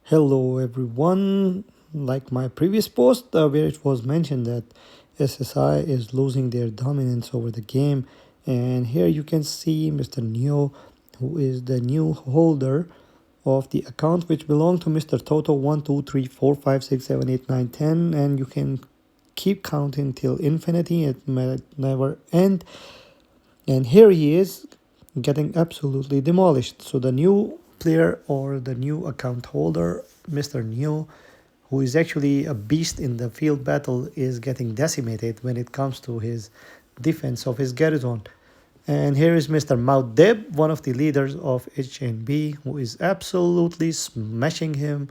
Hello everyone. Like my previous post, where it was mentioned that SSI is losing their dominance over the game, and here you can see Mr. Neo, who is the new holder of the account which belonged to Mr. Toto 1, 2, 3, 4, 5, 6, 7, 8, 9, 10, and you can keep counting till infinity. It may never end. And here he is getting absolutely demolished. So the new player or the new account holder, Mr. Neo, who is actually a beast in the field battle, is getting decimated when it comes to his defense of his garrison. And here is Mr. Maudeb, one of the leaders of HNB, who is absolutely smashing him.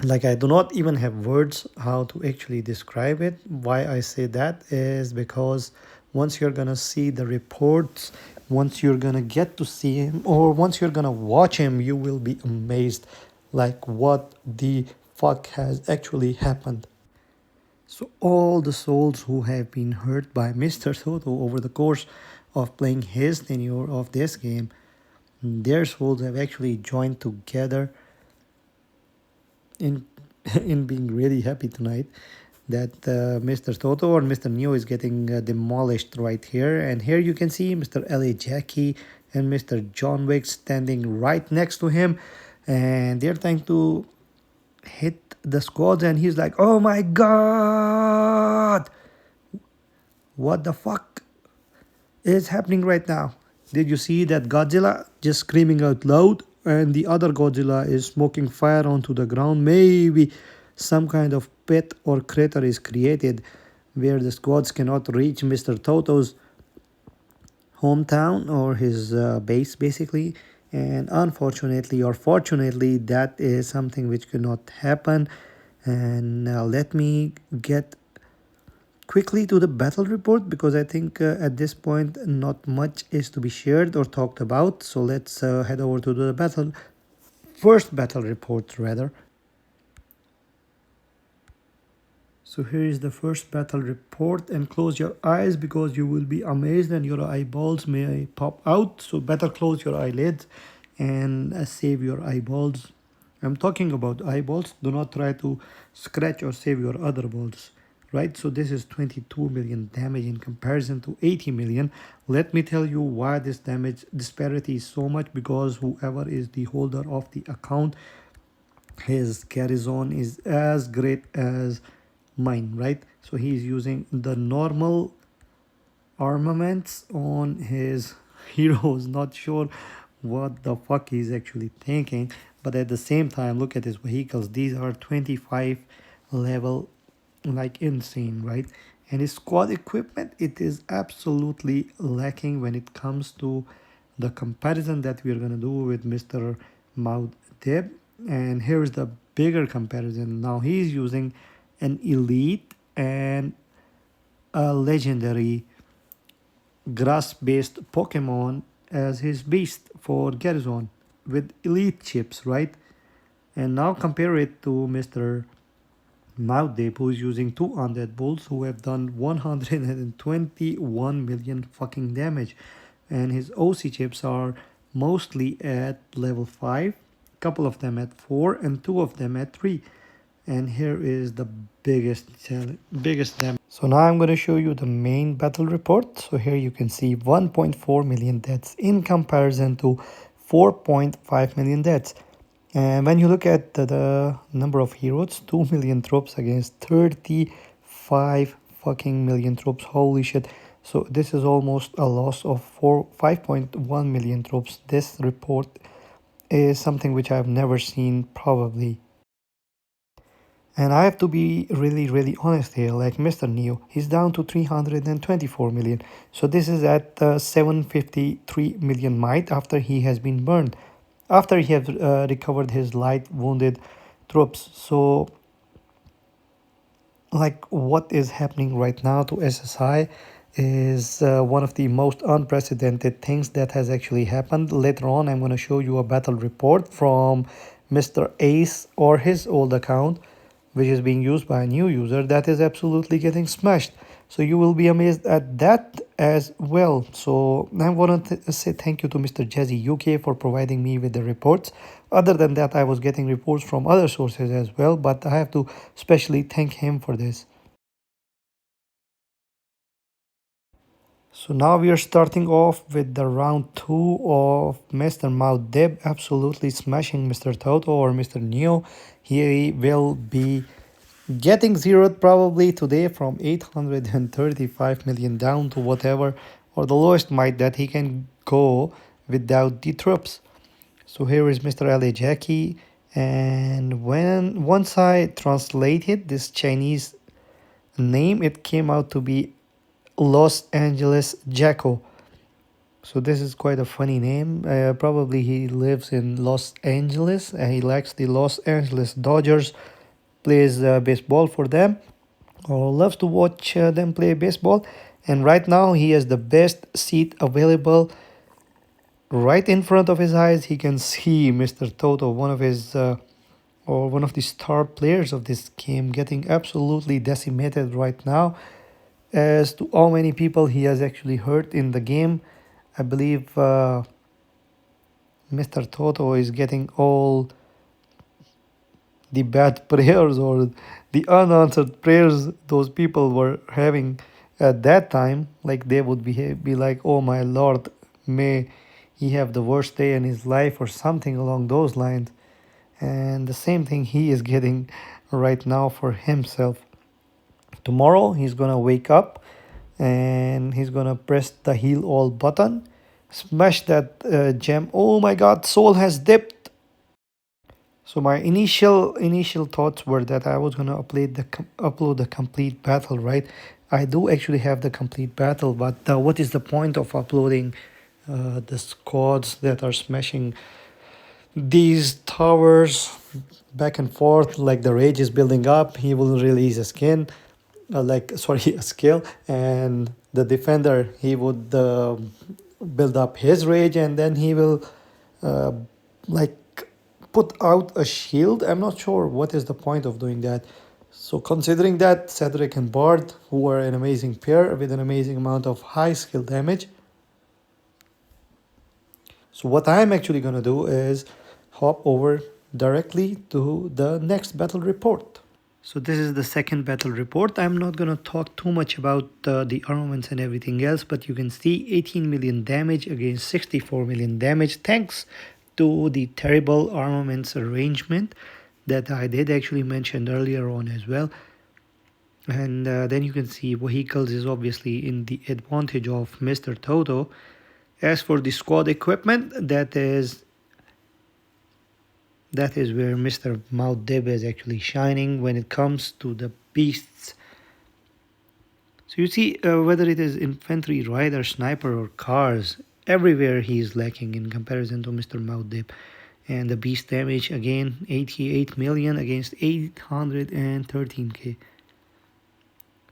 Like, I do not even have words how to actually describe it. Why I say that is because once you're gonna see the reports, once you're gonna get to see him, or once you're gonna watch him, you will be amazed like what the fuck has actually happened. So all the souls who have been hurt by Mr. Toto over the course of playing his tenure of this game, their souls have actually joined together in in being really happy tonight that Mr. Toto or Mr. Neo is getting demolished right here. And here you can see Mr. L.A. Jackie and Mr. John Wick standing right next to him, and they're trying to hit the squads, and he's like, "Oh my god, what the fuck is happening right now? Did you see that Godzilla just screaming out loud, and the other Godzilla is smoking fire onto the ground? Maybe some kind of pit or crater is created where the squads cannot reach Mr. Toto's hometown or his base, basically. And unfortunately or fortunately, that is something which cannot happen. And now let me get quickly to the battle report, because I think at this point not much is to be shared or talked about. So let's head over to the first battle report rather. So here is the first battle report, and close your eyes because you will be amazed and your eyeballs may pop out. So better close your eyelids and save your eyeballs. I'm talking about eyeballs. Do not try to scratch or save your other balls, right? So this is 22 million damage in comparison to 80 million. Let me tell you why this damage disparity is so much, because whoever is the holder of the account, his garrison is as great as mine, right? So he's using the normal armaments on his heroes. Not sure what the fuck he's actually thinking, but at the same time, look at his vehicles. These are 25 level, like insane, right? And his squad equipment, it is absolutely lacking when it comes to the comparison that we're gonna do with Mr. Maudeb. And here's the bigger comparison. Now he's using an elite and a legendary grass-based Pokemon as his beast for Garrison with elite chips, right? And now compare it to Mr. Maudeb, who is using two undead bulls who have done 121 million fucking damage, and his OC chips are mostly at level 5, couple of them at 4 and two of them at 3. And here is the biggest damage. So now I'm going to show you the main battle report. So here you can see 1.4 million deaths in comparison to 4.5 million deaths. And when you look at the number of heroes, 2 million troops against 35 fucking million troops. Holy shit. So this is almost a loss of 5.1 million troops. This report is something which I've never seen, probably. And I have to be really honest here, like Mr. Neo, he's down to 324 million. So this is at 753 million might after he has been burned, after he has recovered his light wounded troops. So like what is happening right now to SSI is one of the most unprecedented things that has actually happened. Later on, I'm going to show you a battle report from Mr. Ace or his old account, which is being used by a new user that is absolutely getting smashed. So you will be amazed at that as well. So I want to say thank you to Mr. Jazzy UK for providing me with the reports. Other than that, I was getting reports from other sources as well, but I have to specially thank him for this. So now we are starting off with the round 2 of Mr. Deb absolutely smashing Mr. Toto or Mr. Neo. He will be getting zeroed probably today from 835 million down to whatever or the lowest might that he can go without the troops. So here is Mr. LA Jackie, and when once I translated this Chinese name, it came out to be Los Angeles Jacko. So this is quite a funny name. Probably he lives in Los Angeles and he likes the Los Angeles Dodgers, plays baseball for them, or loves to watch them play baseball. And right now he has the best seat available right in front of his eyes. He can see Mr. Toto, one of his or one of the star players of this game, getting absolutely decimated right now. As to how many people he has actually hurt in the game, I believe Mr. Toto is getting all the bad prayers or the unanswered prayers those people were having at that time. Like they would be like, oh my lord, may he have the worst day in his life or something along those lines. And the same thing he is getting right now for himself. Tomorrow he's gonna wake up and he's gonna press the heal all button, smash that gem. Oh my god, soul has dipped. So my initial thoughts were that I was gonna upload the complete battle, right? I do actually have the complete battle, but what is the point of uploading the squads that are smashing these towers back and forth? Like the rage is building up, he will release a skin, a skill, and the defender, he would build up his rage, and then he will uh, like put out a shield. I'm not sure what is the point of doing that. So considering that Cedric and Bard, who are an amazing pair with an amazing amount of high skill damage, so what I'm actually gonna do is hop over directly to the next battle report. So this is the second battle report. I'm not gonna talk too much about the armaments and everything else, but you can see 18 million damage against 64 million damage, thanks to the terrible armaments arrangement that I did actually mention earlier on as well. And then you can see vehicles is obviously in the advantage of Mr. Toto. As for the squad equipment, that is where Mr. Deb is actually shining when it comes to the beasts. So you see, whether it is infantry, rider, sniper, or cars, everywhere he is lacking in comparison to Mr. Deb. And the beast damage again, 88 million against 813k.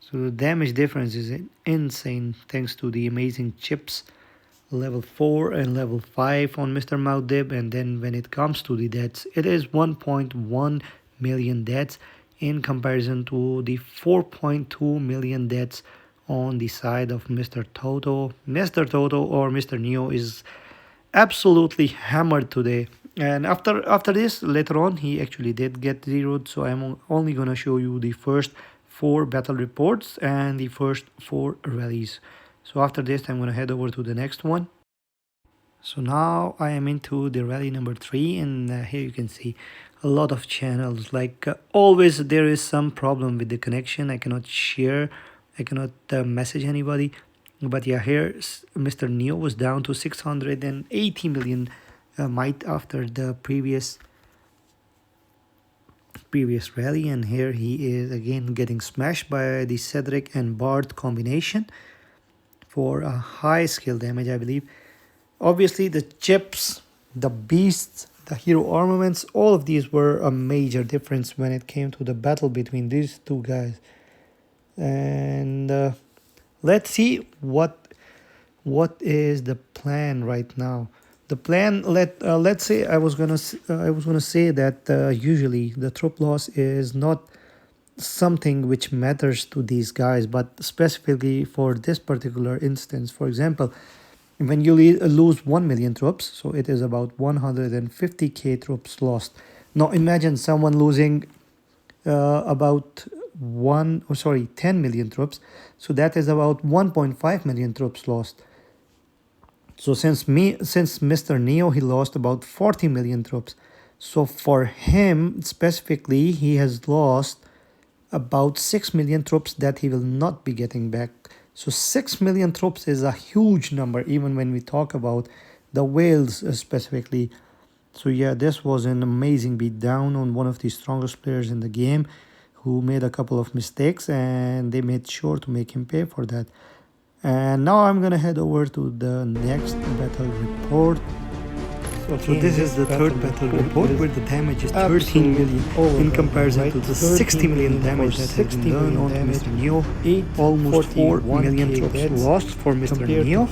So the damage difference is insane thanks to the amazing chips, level 4 and level 5 on Mr. Deb. And then when it comes to the deaths, it is 1.1 million deaths in comparison to the 4.2 million deaths on the side of Mr. Toto. Mr. Toto or Mr. Neo is absolutely hammered today. And after this, later on, he actually did get zeroed. So I'm only gonna show you the first 4 battle reports and the first 4 rallies. So after this, I'm gonna head over to the next one. So now I am into the rally number 3, and here you can see a lot of channels. Like always, there is some problem with the connection. I cannot share, I cannot message anybody. But yeah, here Mr. Neo was down to 680 million might after the previous rally, and here he is again getting smashed by the Cedric and Bard combination for a high skill damage, I believe. Obviously the chips, the beasts, the hero armaments, all of these were a major difference when it came to the battle between these two guys. And let's see what is the plan right now. The plan, let's say I was gonna say that usually the troop loss is not something which matters to these guys, but specifically for this particular instance. For example, when you lose 1 million troops, so it is about 150k troops lost. Now imagine someone losing about 10 million troops, so that is about 1.5 million troops lost. So since Mr. Neo, he lost about 40 million troops. So for him specifically, he has lost about 6 million troops that he will not be getting back. So 6 million troops is a huge number, even when we talk about the whales specifically. So yeah, this was an amazing beatdown on one of the strongest players in the game, who made a couple of mistakes, and they made sure to make him pay for that. And now I'm gonna head over to the next battle report. So this is the third battle report where the damage is 13 million in comparison to the 60 million damage that has been done on Mr. Neo. Almost 4 million troops lost for Mr. Neo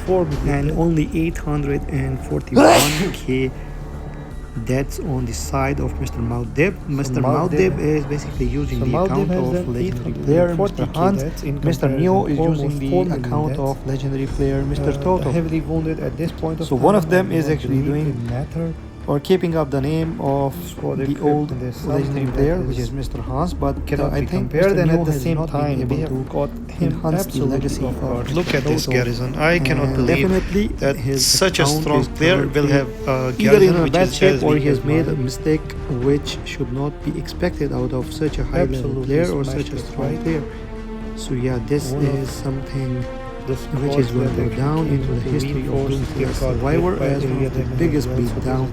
and only 841k deaths on the side of Mr. Maudib. Mr. Maudib is basically using the account of legendary player Mr. Hans. Mr. Neo is using the account of legendary player Mr. Toto. Heavily wounded at this point of so time, one of them is actually doing or keeping up the name of the old legendary player, which is Mr. Hans, but I think compared, Mr. and Neo at the has same not time been we able have to got him enhance the legacy of look at this Toto. garrison. I cannot believe definitely that his such a account strong is player will currently have a either in garrison a which bad is shape as or weak he has as made a mine. mistake which should not be expected out of such a high level player or such a strong player. So yeah, this is something which is going to go down into the history of Doomsday Survivor as one of the biggest beatdown,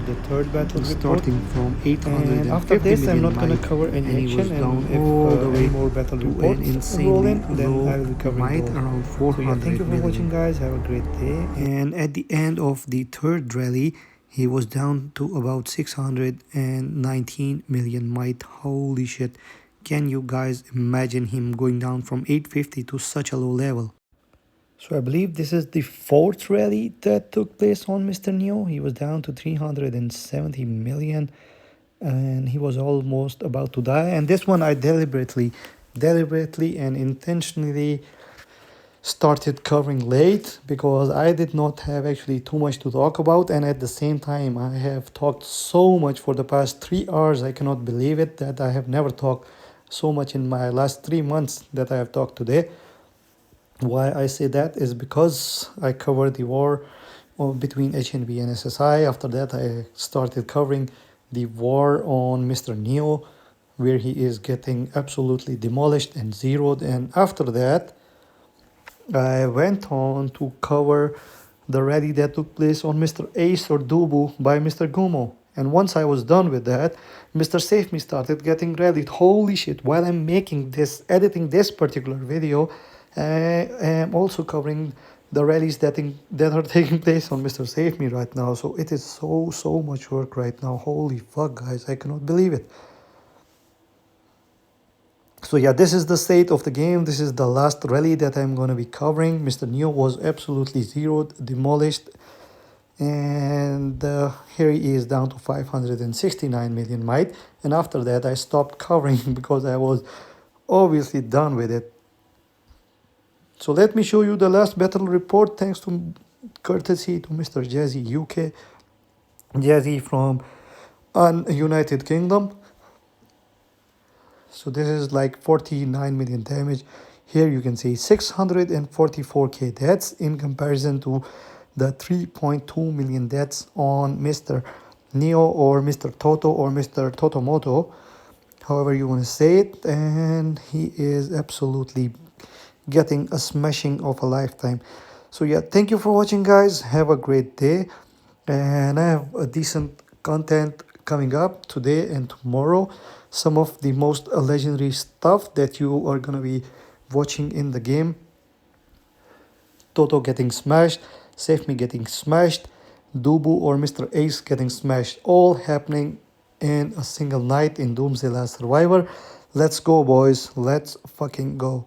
starting from 850 and after this, I'm million not going might, to cover and any he was action, down and if all the way any more battle to an reports insanely roll in, then low I will be covering might those. around So 400 yeah, thank you for million. watching, guys. Have a great day. And at the end of the third rally, he was down to about 619 million might. Holy shit. Can you guys imagine him going down from 850 to such a low level? So I believe this is the fourth rally that took place on Mr. Neo. He was down to 370 million and he was almost about to die. And this one I deliberately and intentionally started covering late because I did not have actually too much to talk about, and at the same time I have talked so much for the past 3 hours. I cannot believe it that I have never talked so much in my last 3 months that I have talked today. Why I say that is because I covered the war between HNB and SSI. After that I started covering the war on Mr. Neo, where he is getting absolutely demolished and zeroed, and after that I went on to cover the rally that took place on Mr. Ace or Dubu by Mr. Gumo. And once I was done with that, Mr. Save Me started getting rallied. Holy shit, while I'm making this, editing this particular video, I am also covering the rallies that are taking place on Mr. Save Me right now. So it is so much work right now. Holy fuck, guys, I cannot believe it. So yeah, this is the state of the game. This is the last rally that I'm going to be covering. Mr. Neo was absolutely zeroed, demolished. And here he is down to 569 million might. And after that, I stopped covering because I was obviously done with it. So let me show you the last battle report, thanks to courtesy to Mr. Jazzy UK. Jazzy from United Kingdom. So this is like 49 million damage. Here you can see 644k deaths in comparison to the 3.2 million deaths on Mr. Neo or Mr. Toto or Mr. Totomoto, however you want to say it. And he is absolutely getting a smashing of a lifetime. So yeah, thank you for watching, guys. Have a great day. And I have a decent content coming up today and tomorrow. Some of the most legendary stuff that you are gonna be watching in the game. Toto getting smashed, Save Me getting smashed, Dubu or Mr. Ace getting smashed, all happening in a single night in Doomsday Last Survivor. Let's go, boys. Let's fucking go.